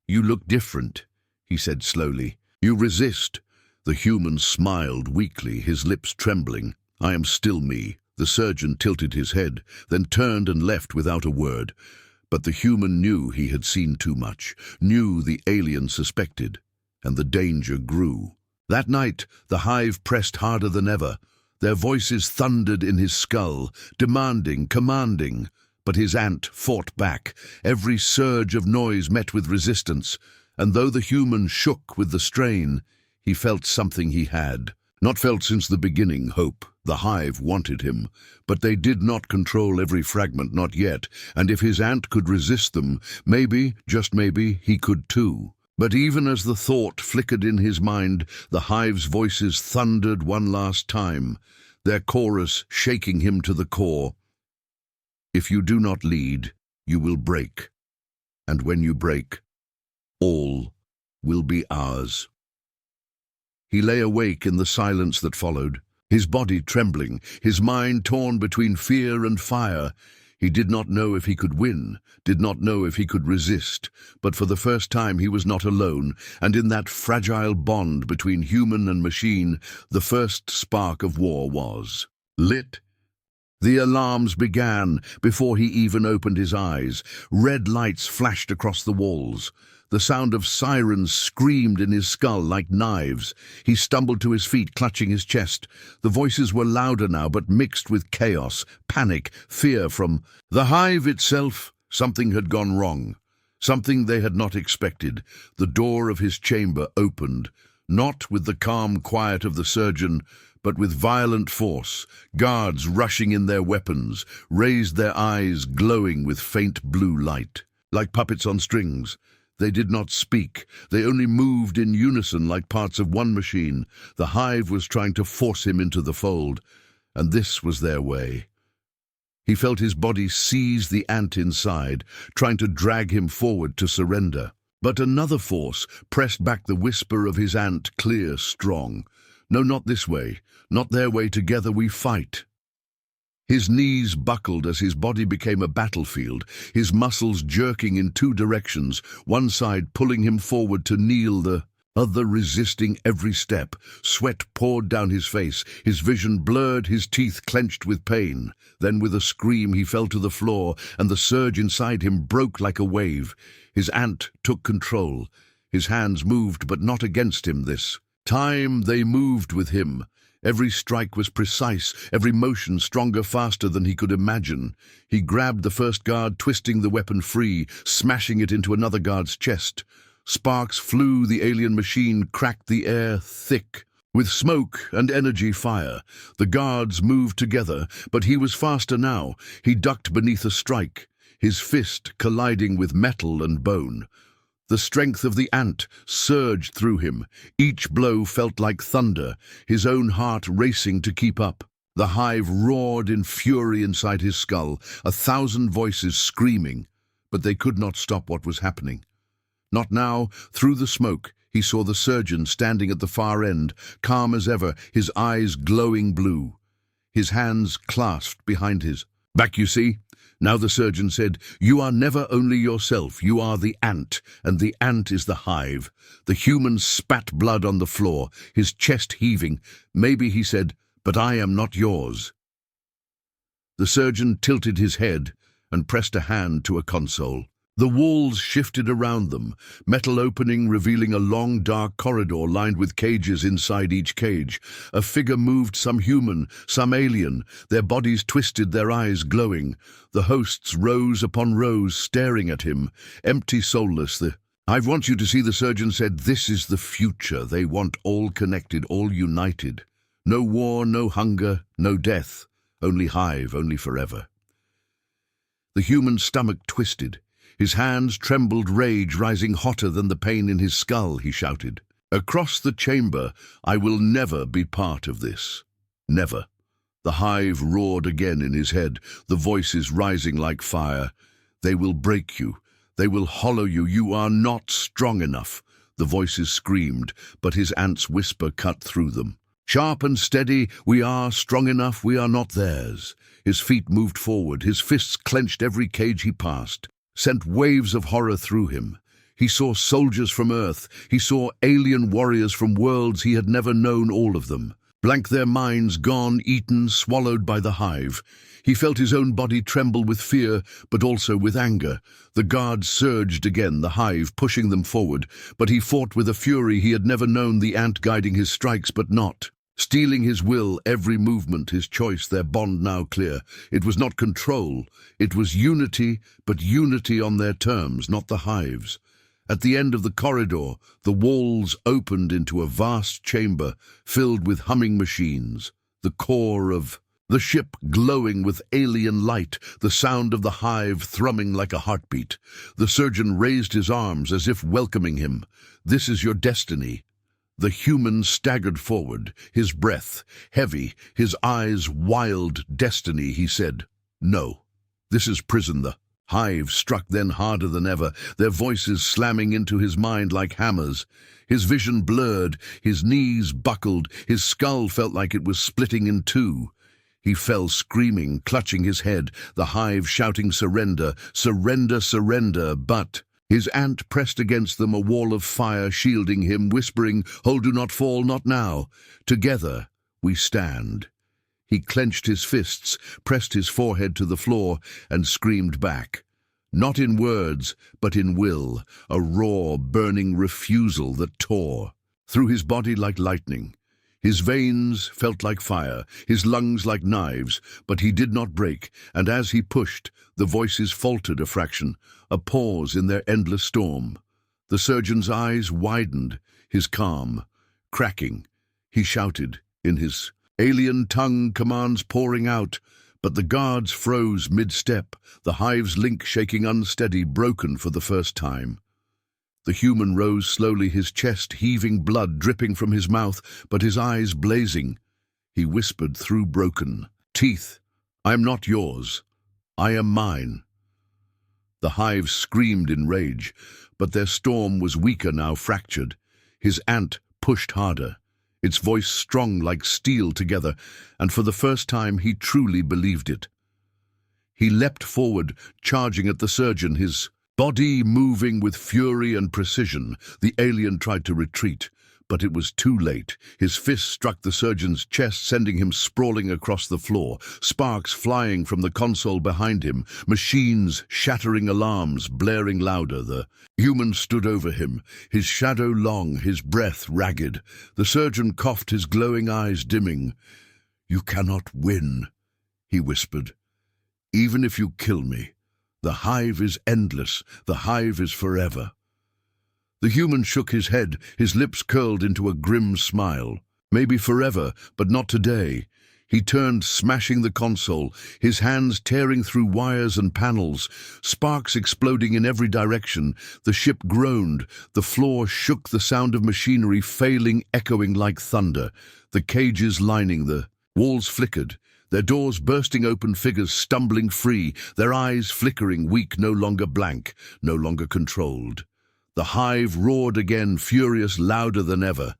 "You look different," he said slowly. "You resist." The human smiled weakly, his lips trembling. "I am still me." The surgeon tilted his head, then turned and left without a word. But the human knew he had seen too much, knew the alien suspected, and the danger grew. That night, the hive pressed harder than ever. Their voices thundered in his skull, demanding, commanding. But his ant fought back. Every surge of noise met with resistance, and though the human shook with the strain, he felt something he had. Not felt since the beginning, hope. The hive wanted him, but they did not control every fragment, not yet, and if his ant could resist them, maybe, just maybe, he could too. But even as the thought flickered in his mind, the hive's voices thundered one last time, their chorus shaking him to the core. "If you do not lead, you will break. And when you break, all will be ours." He lay awake in the silence that followed, his body trembling, his mind torn between fear and fire. He did not know if he could win, did not know if he could resist, but for the first time he was not alone, and in that fragile bond between human and machine, the first spark of war was lit. The alarms began before he even opened his eyes. Red lights flashed across the walls. The sound of sirens screamed in his skull like knives. He stumbled to his feet, clutching his chest. The voices were louder now, but mixed with chaos, panic, fear from the hive itself. Something had gone wrong. Something they had not expected. The door of his chamber opened, not with the calm quiet of the surgeon, but with violent force. Guards, rushing in their weapons, raised their eyes glowing with faint blue light, like puppets on strings. They did not speak. They only moved in unison like parts of one machine. The hive was trying to force him into the fold, and this was their way. He felt his body seize the ant inside, trying to drag him forward to surrender. But another force pressed back the whisper of his ant, clear, strong. "No, not this way. Not their way. Together we fight." His knees buckled as his body became a battlefield, his muscles jerking in two directions, one side pulling him forward to kneel, the other resisting every step. Sweat poured down his face, his vision blurred, his teeth clenched with pain. Then with a scream he fell to the floor, and the surge inside him broke like a wave. His ant took control. His hands moved, but not against him this time. They moved with him. Every strike was precise, every motion stronger, faster than he could imagine. He grabbed the first guard, twisting the weapon free, smashing it into another guard's chest. Sparks flew, the alien machine cracked the air thick with smoke and energy fire. The guards moved together, but he was faster now. He ducked beneath a strike, his fist colliding with metal and bone. The strength of the ant surged through him. Each blow felt like thunder, his own heart racing to keep up. The hive roared in fury inside his skull, 1,000 voices screaming, but they could not stop what was happening. Not now. Through the smoke, he saw the surgeon standing at the far end, calm as ever, his eyes glowing blue, his hands clasped behind his back. "You see?" Now the surgeon said, "You are never only yourself, you are the ant, and the ant is the hive." The human spat blood on the floor, his chest heaving. "Maybe," he said, "but I am not yours." The surgeon tilted his head and pressed a hand to a console. The walls shifted around them, metal opening revealing a long dark corridor lined with cages inside each cage. A figure moved, some human, some alien, their bodies twisted, their eyes glowing. The hosts rows upon rows staring at him, empty, soulless. "I want you to see," the surgeon said. "This is the future. They want all connected, all united. No war, no hunger, no death. Only hive, only forever." The human stomach twisted. His hands trembled, rage rising hotter than the pain in his skull. He shouted across the chamber, "I will never be part of this. Never." The hive roared again in his head, the voices rising like fire. "They will break you. They will hollow you. You are not strong enough." The voices screamed, but his ant's whisper cut through them. Sharp and steady, "We are strong enough. We are not theirs." His feet moved forward, his fists clenched every cage he passed. sent waves of horror through him. He saw soldiers from Earth. He saw alien warriors from worlds he had never known, all of them. Blank their minds, gone, eaten, swallowed by the hive. He felt his own body tremble with fear, but also with anger. The guards surged again, the hive pushing them forward, but he fought with a fury he had never known, the ant guiding his strikes, but not. Stealing his will, every movement, his choice, their bond now clear. It was not control, it was unity, but unity on their terms, not the hive's. At the end of the corridor, the walls opened into a vast chamber filled with humming machines, the core of the ship glowing with alien light, the sound of the hive thrumming like a heartbeat. The surgeon raised his arms as if welcoming him. "This is your destiny." The human staggered forward, his breath heavy, his eyes wild. "Destiny," he said. "No, this is prison." The hive struck then harder than ever, their voices slamming into his mind like hammers. His vision blurred, his knees buckled, his skull felt like it was splitting in two. He fell screaming, clutching his head, the hive shouting surrender, surrender, surrender, but his ant pressed against them, a wall of fire shielding him, whispering, "Hold, do not fall, not now. Together we stand." He clenched his fists, pressed his forehead to the floor, and screamed back. Not in words, but in will, a raw, burning refusal that tore through his body like lightning. His veins felt like fire, his lungs like knives, but he did not break, and as he pushed, the voices faltered a fraction, a pause in their endless storm. The surgeon's eyes widened, his calm cracking. He shouted, in his alien tongue, commands pouring out, but the guards froze mid-step, the hive's link shaking unsteady, broken for the first time. The human rose slowly, his chest heaving, blood dripping from his mouth, but his eyes blazing. He whispered through broken teeth, "I am not yours. I am mine." The hive screamed in rage, but their storm was weaker now, fractured. His ant pushed harder, its voice strung like steel together, and for the first time he truly believed it. He leapt forward, charging at the surgeon, his body moving with fury and precision. The alien tried to retreat, but it was too late. His fist struck the surgeon's chest, sending him sprawling across the floor, sparks flying from the console behind him, machines shattering, alarms blaring louder. The human stood over him, his shadow long, his breath ragged. The surgeon coughed, his glowing eyes dimming. "You cannot win," he whispered. "Even if you kill me, the hive is endless, the hive is forever." The human shook his head, his lips curled into a grim smile. "Maybe forever, but not today." He turned, smashing the console, his hands tearing through wires and panels, sparks exploding in every direction. The ship groaned, the floor shook, the sound of machinery failing, echoing like thunder. The cages lining the walls flickered, their doors bursting open, figures stumbling free, their eyes flickering, weak, no longer blank, no longer controlled. The hive roared again, furious, louder than ever.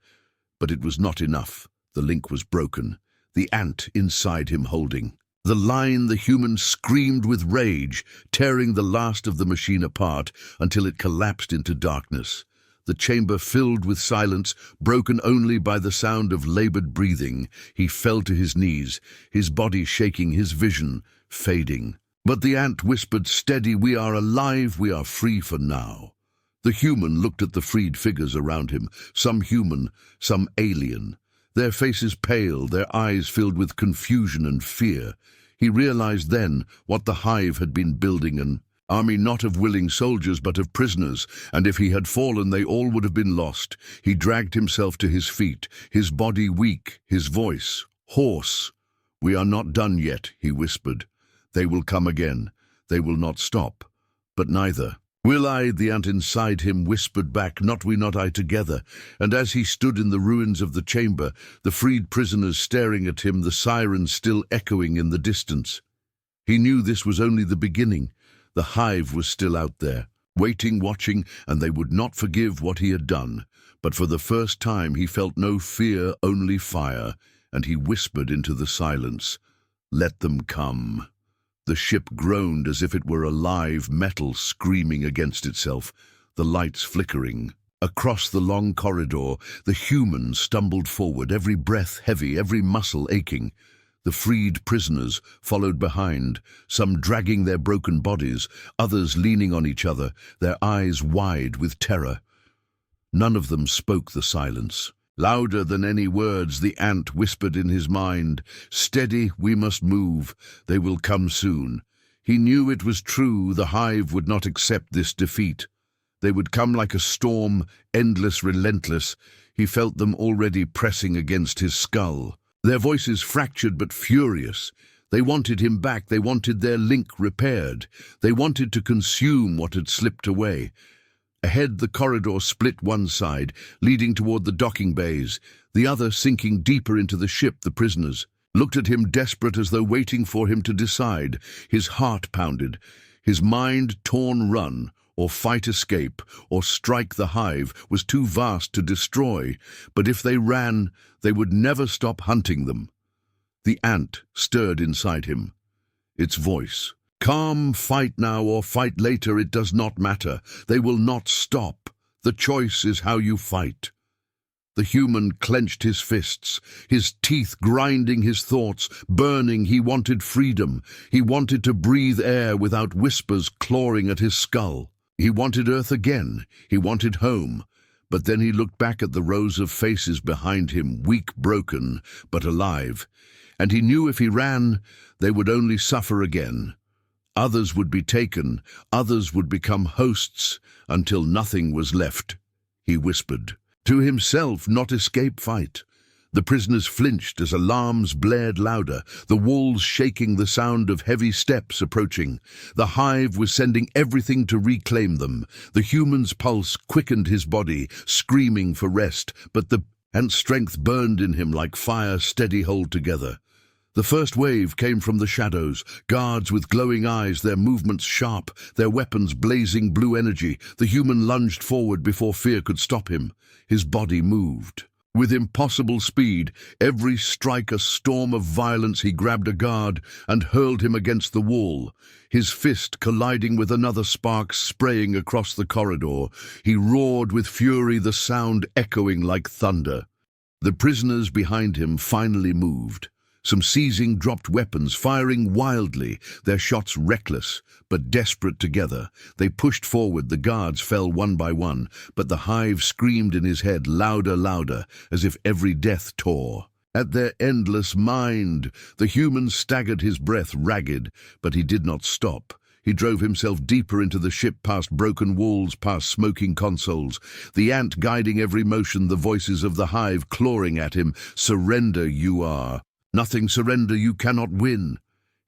But it was not enough. The link was broken, the ant inside him holding the line. The human screamed with rage, tearing the last of the machine apart until it collapsed into darkness. The chamber filled with silence, broken only by the sound of labored breathing. He fell to his knees, his body shaking, his vision fading. But the ant whispered, "Steady, we are alive, we are free for now." The human looked at the freed figures around him, some human, some alien. Their faces pale, their eyes filled with confusion and fear. He realized then what the hive had been building, an army not of willing soldiers but of prisoners, and if he had fallen they all would have been lost. He dragged himself to his feet, his body weak, his voice hoarse. "We are not done yet," he whispered. "They will come again. They will not stop. But neither will I." The ant inside him whispered back, "Not we, not I, together." And as he stood in the ruins of the chamber, the freed prisoners staring at him, the sirens still echoing in the distance, he knew this was only the beginning. The hive was still out there, waiting, watching, and they would not forgive what he had done. But for the first time he felt no fear, only fire, and he whispered into the silence, "Let them come." The ship groaned as if it were alive metal screaming against itself, the lights flickering. Across the long corridor, the humans stumbled forward, every breath heavy, every muscle aching. The freed prisoners followed behind, some dragging their broken bodies, others leaning on each other, their eyes wide with terror. None of them spoke the silence. Louder than any words, the ant whispered in his mind, "Steady, we must move. They will come soon." He knew it was true. The hive would not accept this defeat. They would come like a storm, endless, relentless. He felt them already pressing against his skull. Their voices fractured but furious. They wanted him back. They wanted their link repaired. They wanted to consume what had slipped away. Ahead, the corridor split, one side, leading toward the docking bays, the other sinking deeper into the ship. The prisoners looked at him, desperate, as though waiting for him to decide. His heart pounded, his mind torn. Run, or fight, escape, or strike. The hive was too vast to destroy, but if they ran, they would never stop hunting them. The ant stirred inside him. Its voice: "Calm, fight now or fight later, it does not matter. They will not stop. The choice is how you fight." The human clenched his fists, his teeth grinding, his thoughts burning. He wanted freedom. He wanted to breathe air without whispers clawing at his skull. He wanted Earth again. He wanted home. But then he looked back at the rows of faces behind him, weak, broken, but alive. And he knew if he ran, they would only suffer again. Others would be taken, others would become hosts, until nothing was left. He whispered. To himself, not escape, fight. The prisoners flinched as alarms blared louder, the walls shaking, the sound of heavy steps approaching. The hive was sending everything to reclaim them. The human's pulse quickened his body, screaming for rest, but the strength burned in him like fire, steady hold together. The first wave came from the shadows, guards with glowing eyes, their movements sharp, their weapons blazing blue energy. The human lunged forward before fear could stop him. His body moved. With impossible speed, every strike a storm of violence. He grabbed a guard and hurled him against the wall, his fist colliding with another, spark spraying across the corridor. He roared with fury, the sound echoing like thunder. The prisoners behind him finally moved. Some seizing dropped weapons, firing wildly, their shots reckless, but desperate together. They pushed forward, the guards fell one by one, but the hive screamed in his head, louder, louder, as if every death tore at their endless mind. The human staggered, his breath ragged, but he did not stop. He drove himself deeper into the ship, past broken walls, past smoking consoles, the ant guiding every motion, the voices of the hive clawing at him. Surrender, you are nothing. Surrender, you cannot win.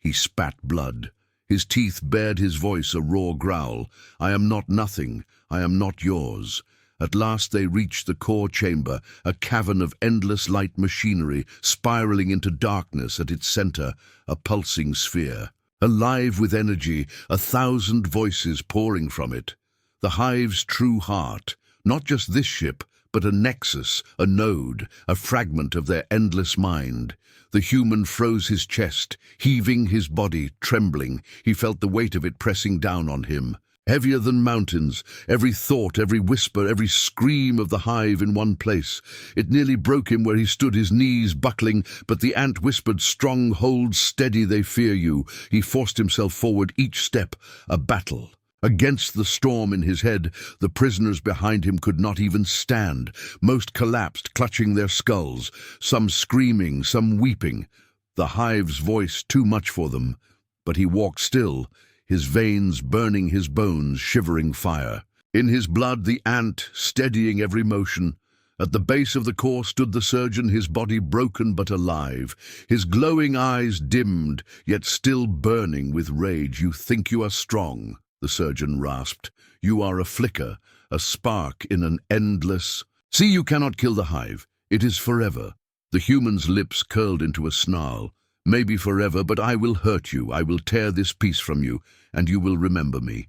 He spat blood. His teeth bared his voice, a raw growl. I am not nothing. I am not yours. At last they reached the core chamber, a cavern of endless light machinery, spiraling into darkness. At its center, a pulsing sphere, alive with energy, 1,000 voices pouring from it. The hive's true heart, not just this ship, but a nexus, a node, a fragment of their endless mind. The human froze his chest, heaving, his body trembling. He felt the weight of it pressing down on him, heavier than mountains, every thought, every whisper, every scream of the hive in one place. It nearly broke him where he stood, his knees buckling, but the ant whispered, strong, hold steady, they fear you. He forced himself forward, each step a battle. Against the storm in his head, the prisoners behind him could not even stand. Most collapsed, clutching their skulls, some screaming, some weeping. The hive's voice too much for them, but he walked still, his veins burning, his bones shivering fire. In his blood, the ant, steadying every motion. At the base of the core stood the surgeon, his body broken but alive, his glowing eyes dimmed, yet still burning with rage. You think you are strong, the surgeon rasped. You are a flicker, a spark in an endless... See, you cannot kill the hive. It is forever. The human's lips curled into a snarl. Maybe forever, but I will hurt you. I will tear this piece from you, and you will remember me.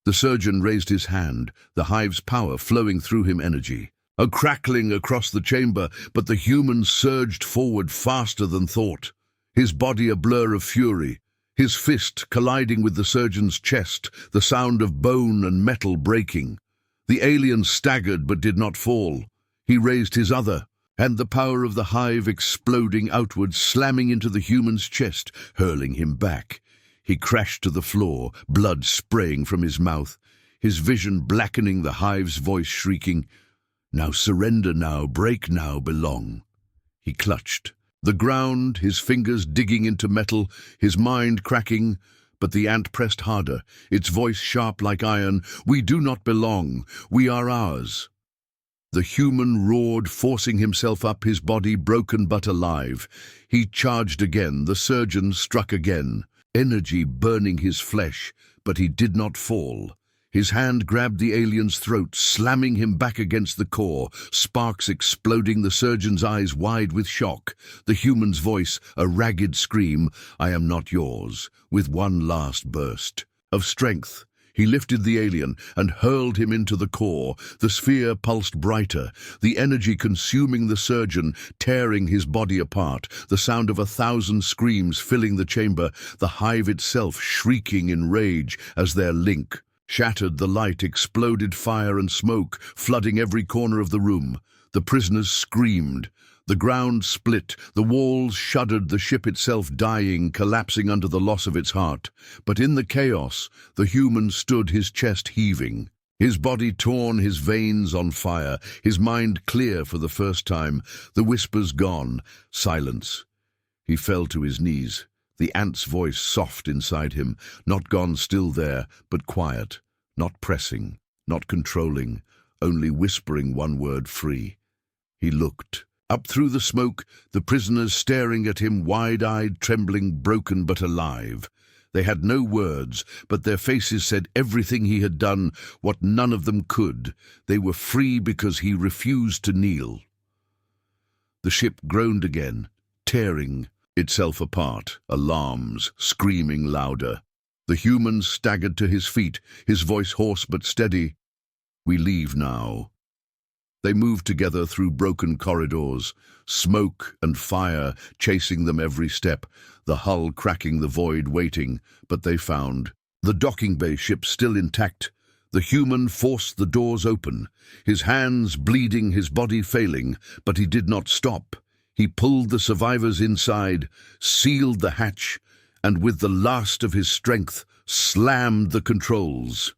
The surgeon raised his hand, the hive's power flowing through him, energy. A crackling across the chamber, but the human surged forward faster than thought, his body a blur of fury, his fist colliding with the surgeon's chest, the sound of bone and metal breaking. The alien staggered but did not fall. He raised his other, and the power of the hive exploding outwards, slamming into the human's chest, hurling him back. He crashed to the floor, blood spraying from his mouth, his vision blackening, the hive's voice shrieking, "Now surrender now, break now, belong." He clutched the ground, his fingers digging into metal, his mind cracking, but the ant pressed harder, its voice sharp like iron, "We do not belong, we are ours." The human roared, forcing himself up, his body broken but alive. He charged again, the surgeon struck again, energy burning his flesh, but he did not fall. His hand grabbed the alien's throat, slamming him back against the core, sparks exploding, the surgeon's eyes wide with shock. The human's voice, a ragged scream, "I am not yours," with one last burst of strength. He lifted the alien and hurled him into the core. The sphere pulsed brighter, the energy consuming the surgeon, tearing his body apart, the sound of 1,000 screams filling the chamber, the hive itself shrieking in rage as their link shattered. The light exploded, fire and smoke flooding every corner of the room. The prisoners screamed. The ground split, the walls shuddered, the ship itself dying, collapsing under the loss of its heart. But in the chaos, the human stood, his chest heaving, his body torn, his veins on fire, his mind clear for the first time, the whispers gone, silence. He fell to his knees, the ant's voice soft inside him, not gone, still there, but quiet, not pressing, not controlling, only whispering one word, "free." He looked. Up through the smoke, the prisoners staring at him, wide-eyed, trembling, broken but alive. They had no words, but their faces said everything he had done, what none of them could. They were free because he refused to kneel. The ship groaned again, tearing itself apart, alarms screaming louder. The human staggered to his feet, his voice hoarse but steady. "We leave now." They moved together through broken corridors, smoke and fire chasing them every step, the hull cracking, the void waiting, but they found the docking bay ship still intact. The human forced the doors open, his hands bleeding, his body failing, but he did not stop. He pulled the survivors inside, sealed the hatch, and with the last of his strength slammed the controls.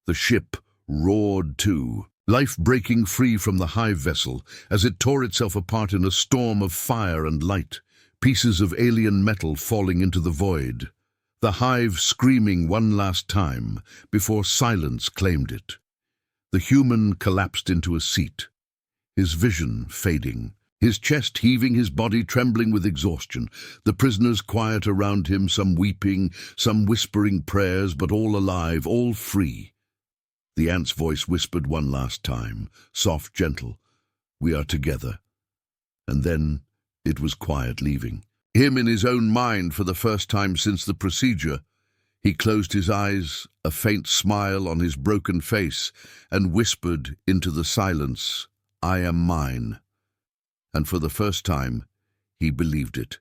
The ship roared too, life breaking free from the hive vessel as it tore itself apart in a storm of fire and light, pieces of alien metal falling into the void. The hive screaming one last time before silence claimed it. The human collapsed into a seat, his vision fading, his chest heaving, his body trembling with exhaustion. The prisoners quiet around him, some weeping, some whispering prayers, but all alive, all free. The ant's voice whispered one last time, soft, gentle, "We are together." And then it was quiet, leaving him in his own mind for the first time since the procedure. He closed his eyes, a faint smile on his broken face, and whispered into the silence, "I am mine." And for the first time, he believed it.